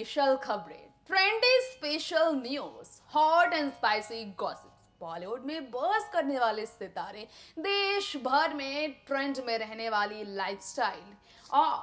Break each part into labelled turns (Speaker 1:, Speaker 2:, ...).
Speaker 1: Special खबरें, trendy special news, hot and spicy gossips, Bollywood में बर्स करने वाले सितारे, देश भर में ट्रेंड में रहने वाली लाइफस्टाइल और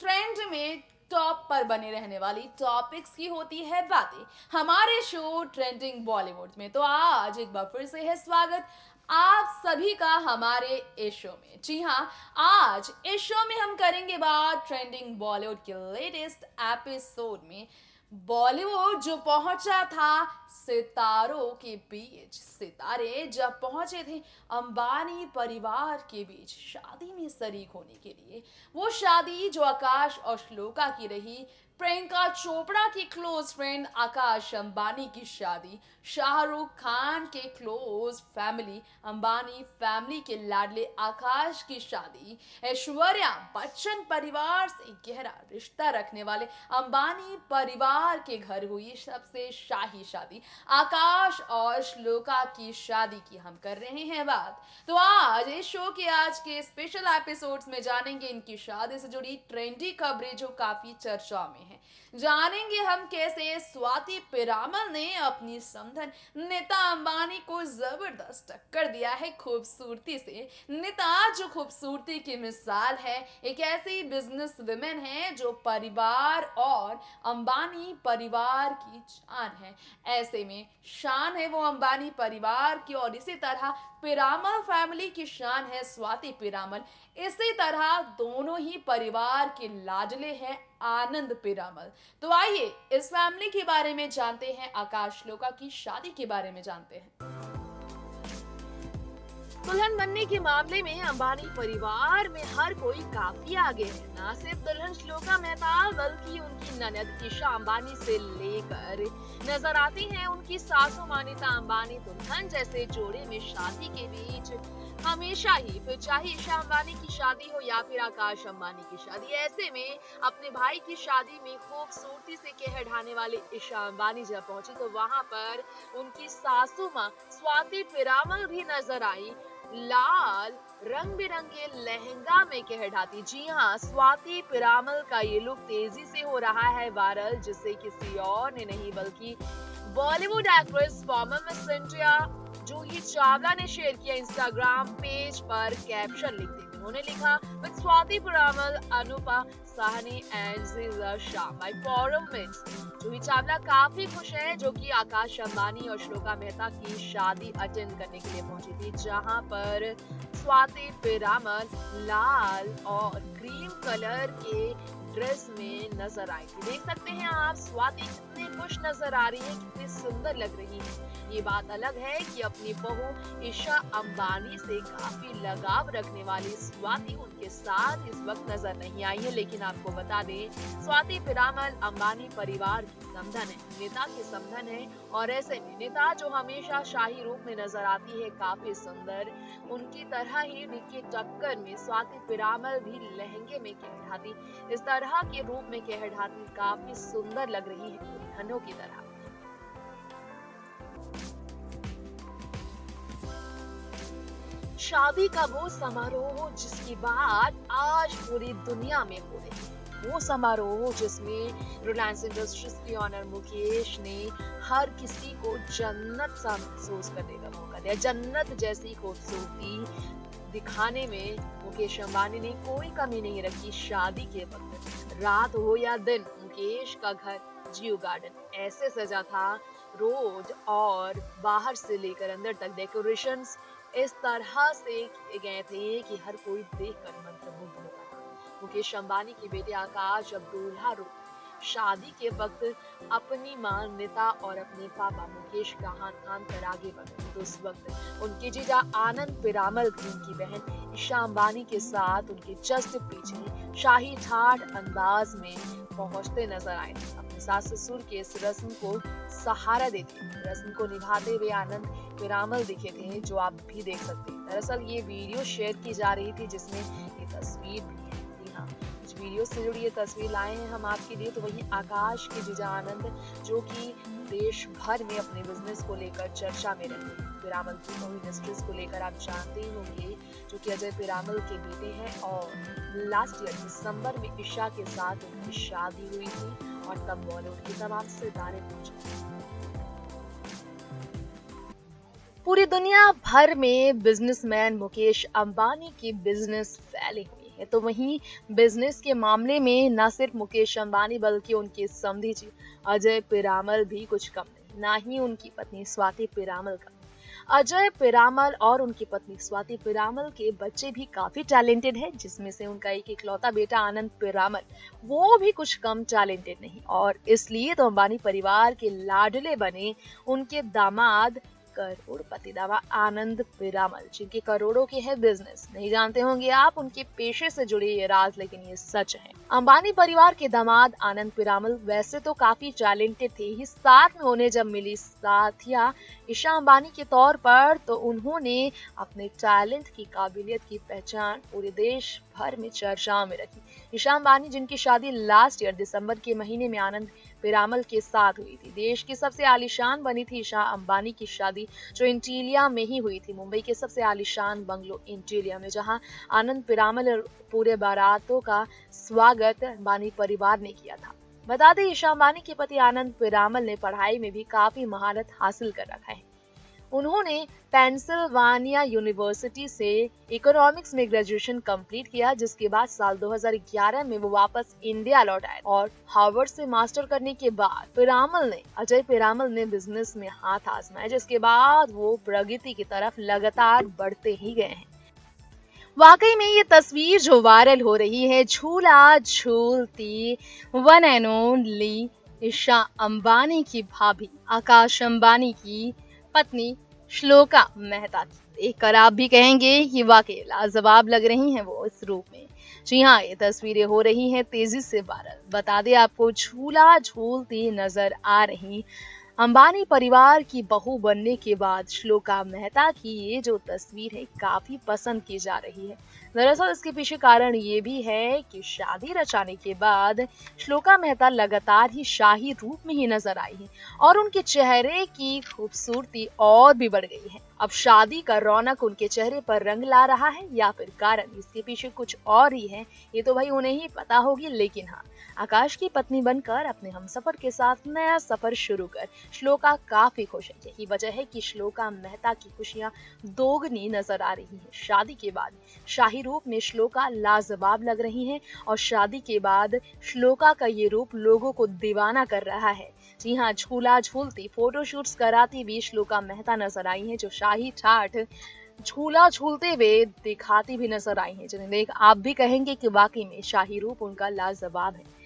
Speaker 1: ट्रेंड में टॉप पर बने रहने वाली टॉपिक्स की होती है बातें हमारे शो ट्रेंडिंग बॉलीवुड में। तो आज एक बार फिर से है स्वागत आप सभी का हमारे इस शो में। जी हाँ, आज इस शो में हम करेंगे बात ट्रेंडिंग बॉलीवुड के लेटेस्ट एपिसोड में। बॉलीवुड जो पहुंचा था सितारों के बीच, सितारे जब पहुंचे थे अंबानी परिवार के बीच शादी में शरीक होने के लिए। वो शादी जो आकाश और श्लोका की रही, प्रियंका चोपड़ा की क्लोज फ्रेंड आकाश अंबानी की शादी, शाहरुख खान के क्लोज फैमिली अंबानी फैमिली के लाडले आकाश की शादी, ऐश्वर्या बच्चन परिवार से गहरा रिश्ता रखने वाले अंबानी परिवार के घर हुई सबसे शाही शादी आकाश और श्लोका की शादी की हम कर रहे हैं बात। तो आज इस शो के आज के स्पेशल एपिसोड्स में जानेंगे इनकी शादी से जुड़ी ट्रेंडी खबरें जो काफी चर्चा में है। जानेंगे हम कैसे स्वाति पिरामल ने अपनी समधन नीता अंबानी को जबरदस्त टक्कर दिया है खूबसूरती से। नीता जो खूबसूरती की मिसाल है, एक ऐसी बिजनेस वुमेन है जो परिवार और अंबानी परिवार की शान है। ऐसे में शान है वो अंबानी परिवार की और इसी तरह पिरामल फैमिली की शान है स्वाति पिरामल। इसी तरह दोनों ही परिवार के लाडले हैं आनंद पिरामल। तो आइए इस फैमिली के बारे में जानते हैं, आकाश श्लोका की शादी के बारे में जानते हैं।
Speaker 2: दुल्हन बनने के मामले में अंबानी परिवार में हर कोई काफी आगे है। न सिर्फ दुल्हन श्लोका मेहता बल्कि उनकी ननद ईशा अंबानी से लेकर नजर आती हैं उनकी सासू मानिता अंबानी। दुल्हन जैसे जोड़े में शादी के बीच हमेशा ही, फिर चाहे ईशा अंबानी की शादी हो या फिर आकाश अंबानी की शादी, ऐसे में अपने भाई की शादी में खूबसूरती से कहर ढाने वाले ईशा अंबानी जब पहुंची तो वहां पर उनकी सासू माँ स्वाति पिरामल भी नजर आई, लाल रंग बिरंगे लहंगा में कहर ढाती। जी हाँ, स्वाति पिरामल का ये लुक तेजी से हो रहा है वायरल, जिसे किसी और ने नहीं बल्कि Bollywood actress former Miss India Juhi Chawla ने शेयर किया इंस्टाग्राम पेज पर कैप्शन लिखते। उन्होंने लिखा, विद स्वाति पिरामल, अनुपा साहनी एंड जीजा Shah, my forum meets. Juhi Chawla काफी खुश है जो कि आकाश अंबानी और श्लोका मेहता की शादी अटेंड करने के लिए पहुंची थी, जहां पर स्वाति पिरामल लाल और क्रीम कलर के ड्रेस में नजर आई थी। देख सकते हैं आप स्वाति कितनी खुश नजर आ रही है, कितनी सुंदर लग रही है। ये बात अलग है कि अपनी बहू ईशा अंबानी से काफी लगाव रखने वाली स्वाति उनके साथ इस वक्त नजर नहीं आई है। लेकिन आपको बता दें, स्वाति पिरामल अंबानी परिवार की समधन है, नेता की समधन है। और ऐसे में नेता जो हमेशा शाही रूप में नजर आती है काफी सुंदर, उनकी तरह ही उनकी टक्कर में स्वाति पिरामल भी लहंगे में कहर ढाती, इस तरह के रूप में कहर ढाती काफी सुंदर लग रही है दुल्हनों की तरह। शादी का वो समारोह जिसकी बात आज पूरी दुनिया में हो रही है, वो समारोह जिसमें रिलायंस इंडस्ट्रीज के ऑनर मुकेश ने हर किसी को जन्नत सा महसूस करने का मौका दिया। जन्नत जैसी खूबसूरती दिखाने में मुकेश अंबानी ने कोई कमी नहीं रखी। शादी के वक्त रात हो या दिन, मुकेश का घर जियो गार्डन ऐसे सजा था, रोड और बाहर से लेकर अंदर तक डेकोरेशंस इस तरह से किए गए थे कि हर कोई देखकर मंत्रमुग्ध हो गया। मुकेश अंबानी के बेटे आकाश अब दूल्हा रूप शादी के वक्त अपनी मां नीता और अपने पापा मुकेश का हाथ थाम कर आगे बढ़े तो उस वक्त उनके जीजा आनंद पिरामल भी उनकी बहन ईशा अंबानी के साथ उनके जस्ट पीछे शाही ठाठ अंदाज में पहुंचते नजर आए। अपने सास ससुर के इस रस्म को सहारा देते रस्म को निभाते हुए आनंद पिरामल दिखे थे, जो आप भी देख सकते हैं। दरअसल ये वीडियो शेयर की जा रही थी जिसमें ये तस्वीर भी है। जी हाँ, इस वीडियो से जुड़ी ये तस्वीर लाए हैं हम आपके लिए। तो वहीं आकाश के जीजा आनंद जो कि देश भर में अपने बिजनेस को लेकर चर्चा में रहते हैं, पिरामल की बहू इंडस्ट्रीज को लेकर आप जानते ही होंगे, जो कि अजय पिरामल के बेटे हैं और लास्ट ईयर दिसंबर में ईशा के साथ उनकी शादी हुई थी और तब बॉलीवुड के तमाम सितारे पहुंचे। पूरी दुनिया भर में बिजनेसमैन मुकेश अंबानी की बिजनेस फैली हुई है, तो वहीं बिजनेस के मामले में न सिर्फ मुकेश अंबानी बल्कि उनके समधी जी अजय पिरामल भी कुछ कम नहीं, ना ही उनकी पत्नी स्वाति पिरामल का। अजय पिरामल और उनकी पत्नी स्वाति पिरामल के बच्चे भी काफी टैलेंटेड है, जिसमें से उनका एक इकलौता बेटा आनंद पिरामल वो भी कुछ कम टैलेंटेड नहीं, और इसलिए तो अंबानी परिवार के लाडले बने उनके दामाद करोड़पति दावा आनंद पिरामल, जिनके करोड़ों के है बिजनेस। नहीं जानते होंगे आप उनके पेशे से जुड़े ये राज, लेकिन ये सच है। अंबानी परिवार के दामाद आनंद पिरामल वैसे तो काफी टैलेंटेड थे ही, साथ में उन्हें जब मिली साथिया ईशा अंबानी के तौर पर, तो उन्होंने अपने टैलेंट की काबिलियत की पहचान पूरे देश भर में चर्चा में रखी। ईशा अंबानी, जिनकी शादी लास्ट ईयर दिसंबर के महीने में आनंद पिरामल के साथ हुई थी। देश की सबसे आलीशान बनी थी ईशा अंबानी की शादी, जो इंटीलिया में ही हुई थी, मुंबई के सबसे आलीशान बंगलो इंटीलिया में, जहां आनंद पिरामल और पूरे बारातों का स्वागत अंबानी परिवार ने किया था। बता दें, ईशा अंबानी के पति आनंद पिरामल ने पढ़ाई में भी काफी महारत हासिल कर रखा है। उन्होंने पेंसिल्वानिया यूनिवर्सिटी से इकोनॉमिक्स में ग्रेजुएशन कंप्लीट किया, जिसके बाद साल 2011 में वो वापस इंडिया लौट आए, और हार्वर्ड से मास्टर करने के बाद अजय पिरामल ने बिजनेस में हाथ आजमाया, जिसके बाद वो प्रगति की तरफ लगातार बढ़ते ही गए हैं। वाकई में ये तस्वीर जो वायरल हो रही है, झूला झूलती one and only Isha Ambani की भाभी आकाश अंबानी की पत्नी श्लोका मेहता की, देखकर आप भी कहेंगे कि वाकई लाजवाब लग रही हैं वो इस रूप में। जी हाँ, ये तस्वीरें हो रही हैं तेजी से वायरल। बता दें आपको, झूला झूलती नजर आ रही अंबानी परिवार की बहू बनने के बाद श्लोका मेहता की ये जो तस्वीर है काफी पसंद की जा रही है। दरअसल इसके पीछे कारण ये भी है कि शादी रचाने के बाद श्लोका मेहता लगातार ही शाही रूप में ही नजर आई है, और उनके चेहरे की खूबसूरती और भी बढ़ गई है। अब शादी का रौनक उनके चेहरे पर रंग ला रहा है, या फिर कारण इसके पीछे कुछ और ही है, ये तो भाई उन्हें ही पता होगी। लेकिन हाँ, आकाश की पत्नी बनकर अपने हमसफर के साथ नया सफर शुरू कर श्लोका काफी खुश है। यही वजह है कि श्लोका मेहता की खुशियां दोगुनी नजर आ रही है। शादी के बाद शाही रूप में श्लोका लाजवाब लग रही हैं, और शादी के बाद श्लोका का ये रूप लोगों को दीवाना कर रहा है। जी हाँ, झूला झूलती फोटोशूट्स कराती भी श्लोका मेहता नजर आई हैं, जो शाही ठाठ झूला झूलते हुए दिखाती भी नजर आई हैं, जिन्हें देख आप भी कहेंगे कि वाकई में शाही रूप उनका लाजवाब है।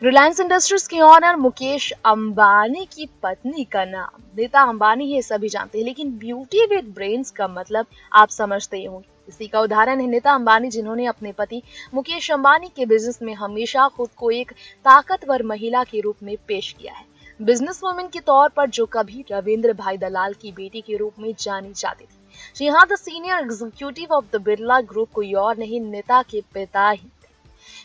Speaker 2: रिलायंस इंडस्ट्रीज के ऑनर मुकेश अंबानी की पत्नी का नाम नीता अंबानी है, सभी जानते हैं, लेकिन ब्यूटी विद ब्रेन्स का मतलब आप समझते ही होंगे। इसी का उदाहरण है नीता अंबानी, जिन्होंने अपने पति मुकेश अंबानी के बिजनेस में हमेशा खुद को एक ताकतवर महिला के रूप में पेश किया है। बिजनेस वुमेन के तौर पर जो कभी रविंद्र भाई दलाल की बेटी के रूप में जानी जाती थी। जी हाँ, the senior executive of the Birla group कोई और नहीं, नीता के पिता ही,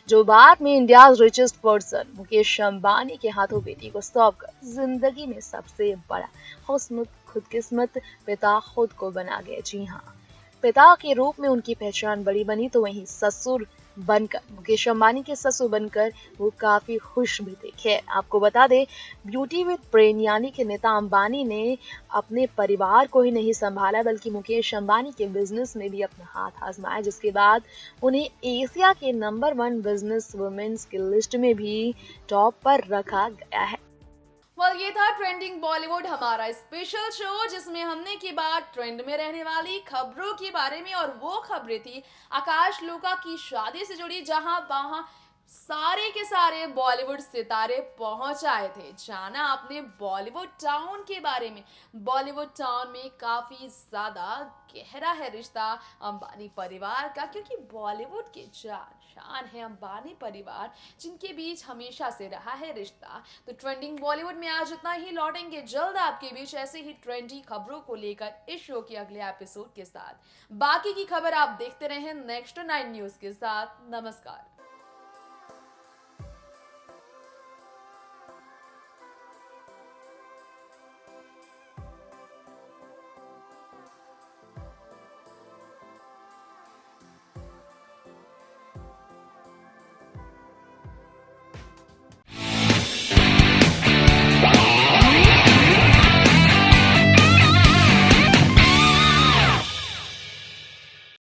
Speaker 2: जो बाद में India richest person Mukesh Ambani के हाथों बेटी को सौंपकर जिंदगी में सबसे बड़ा खुदकिस्मत पिता खुद को बना गए। जी हाँ, पिता के रूप में उनकी पहचान बड़ी बनी, तो वहीं ससुर बनकर मुकेश अंबानी के ससुर बनकर वो काफी खुश भी थे। खैर, आपको बता दें, ब्यूटी विद ब्रेन यानी कि नीता अंबानी ने अपने परिवार को ही नहीं संभाला, बल्कि मुकेश अंबानी के बिजनेस में भी अपना हाथ आजमाया, जिसके बाद उन्हें एशिया के नंबर 1 बिजनेस वुमेन्स की लिस्ट में भी टॉप पर रखा गया है।
Speaker 1: ये था ट्रेंडिंग बॉलीवुड, हमारा स्पेशल शो, जिसमें हमने की बात ट्रेंड में रहने वाली खबरों के बारे में, और वो खबरें थी आकाश लोका की शादी से जुड़ी, जहां वहां सारे के सारे बॉलीवुड सितारे पहुंच आए थे। जाना आपने बॉलीवुड टाउन के बारे में। बॉलीवुड टाउन में काफी ज्यादा गहरा है रिश्ता अंबानी परिवार का, क्योंकि बॉलीवुड के शान है अंबानी परिवार, जिनके बीच हमेशा से रहा है रिश्ता। तो ट्रेंडिंग बॉलीवुड में आज इतना ही, लौटेंगे जल्द आपके बीच ऐसे ही ट्रेंडी खबरों को लेकर इस शो के अगले एपिसोड के साथ। बाकी की खबर आप देखते रहें नेक्स्ट 9 न्यूज के साथ। नमस्कार।